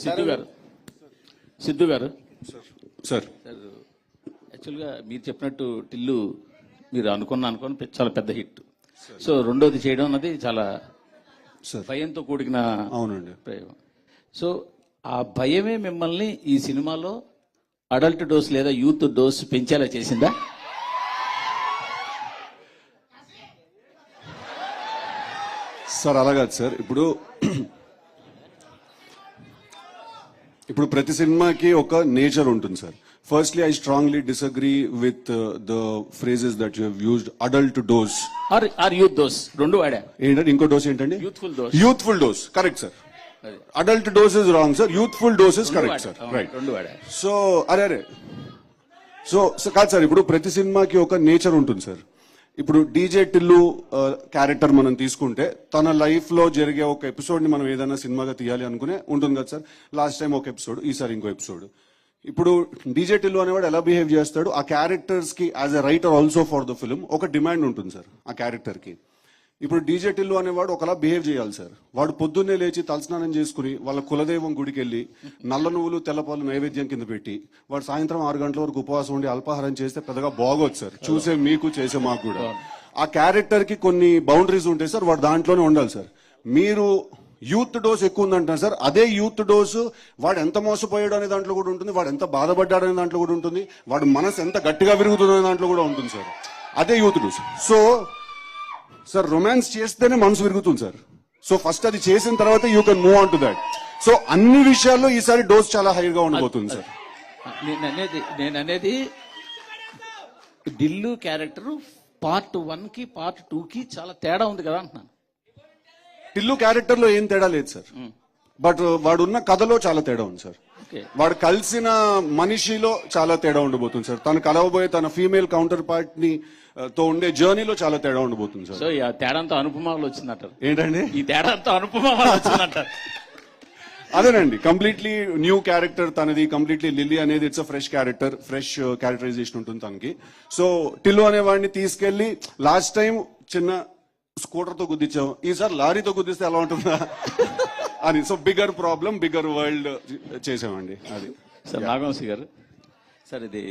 సిద్ధు గారు సార్ యాక్చువల్గా మీరు చెప్పినట్టు టిల్లు మీరు అనుకుని చాలా పెద్ద హిట్. సో రెండోది చేయడం అన్నది చాలా భయంతో కూడిన అవునండి ప్రయోగం. సో ఆ భయమే మిమ్మల్ని ఈ సినిమాలో అడల్ట్ డోస్ లేదా యూత్ డోస్ పెంచేలా చేసిందా? సార్ అలా కాదు సార్. ఇప్పుడు ప్రతి సినిమాకి ఒక నేచర్ ఉంటుంది sir. Firstly I strongly disagree with the phrases that you have used. Adult dose or youth dose రెండు వాడా. ఏంటంటే ఇంకో డోస్ ఏంటండి? Youthful dose correct sir. Adult dose is wrong sir. Youthful dose is correct sir. Right. So అరే so కాదు sir, ఇప్పుడు ప్రతి సినిమాకి ఒక నేచర్ ఉంటుంది సార్. ఇప్పుడు డీజే టిల్లు క్యారెక్టర్ మనం తీసుకుంటే తన లైఫ్ లో జరిగే ఒక ఎపిసోడ్ ని మనం ఏదైనా సినిమాగా తీయాలి అనుకునే ఉంటుంది కదా సార్. లాస్ట్ టైం ఒక ఎపిసోడ్, ఈసారి ఇంకో ఎపిసోడ్. ఇప్పుడు డీజే టిల్లు అనేవాడు ఎలా బిహేవ్ చేస్తాడు, ఆ క్యారెక్టర్స్ కి as a writer also for the film ఒక డిమాండ్ ఉంటుంది సార్ ఆ క్యారెక్టర్ కి. ఇప్పుడు డీజే టిల్లు అనేవాడు ఒకలా బిహేవ్ చేయాలి సార్. వాడు పొద్దున్నే లేచి తలస్నానం చేసుకుని వాళ్ళ కులదైవం గుడికి వెళ్ళి నల్ల నువ్వులు తెల్లపాలు నైవేద్యం కింద పెట్టి వాడు సాయంత్రం 6 గంటల వరకు ఉపవాసం ఉండి అల్పాహారం చేస్తే పెద్దగా బాగోదు సార్. చూసే మీకు చేసే మాకు కూడా ఆ క్యారెక్టర్ కి కొన్ని బౌండరీస్ ఉంటాయి సార్. వాడు దాంట్లోనే ఉండాలి సార్. మీరు యూత్ డోస్ ఎక్కువ ఉందంటారు సార్. అదే యూత్ డోసు వాడు ఎంత మోసపోయాడు అనే దాంట్లో కూడా ఉంటుంది, వాడు ఎంత బాధపడ్డాడు అనే దాంట్లో కూడా ఉంటుంది, వాడు మనసు ఎంత గట్టిగా విరుగుతుంది అనే దాంట్లో కూడా ఉంటుంది సార్. అదే youth dose. So sir romance చేస్తేనే మనసు విరుగుతుంది సార్. సో ఫస్ట్ అది చేసిన తర్వాత you can move on to that. So అన్ని విషయాల్లో ఈసారి డోస్ చాలా హైగా ఉండబోతుంది సార్. నేను అనేది దిల్లు క్యారెక్టర్ పార్ట్ 1 కి పార్ట్ 2 కి చాలా తేడా ఉంది కదా అంటున్నాను. టిల్లు క్యారెక్టర్ లో ఏం తేడా లేదు సార్. బట్ వాడు ఉన్న కథలో చాలా తేడా ఉంది సార్. వాడు కలిసిన మనిషిలో చాలా తేడా ఉండబోతుంది సార్. తను కలవబోయే తన ఫీమేల్ కౌంటర్ పార్ట్ ని తో ఉండే జర్నీలో చాలా తేడా ఉండబోతుంది సార్. సో ఈ తేడాంతో అనుపమాలు వచ్చిందంటారు. ఏంటండి ఈ తేడాంతో అనుపమాలు వచ్చిందంటారు? అదేనండి, కంప్లీట్లీ న్యూ క్యారెక్టర్ తనది. కంప్లీట్లీ లిల్లీ అనేది it's a fresh character, fresh characterisation ఉంటుంది తనకి. సో టిల్లు అనే వాడిని తీసుకెళ్లి లాస్ట్ టైం చిన్న స్కూటర్ తో గుద్దించాం, ఈసారి లారీతో గుద్దిస్తే ఎలా ఉంటుందా అని. So bigger problem bigger world చేసామండి అది. సార్ నాగవంశీ గారు, సార్ ఇది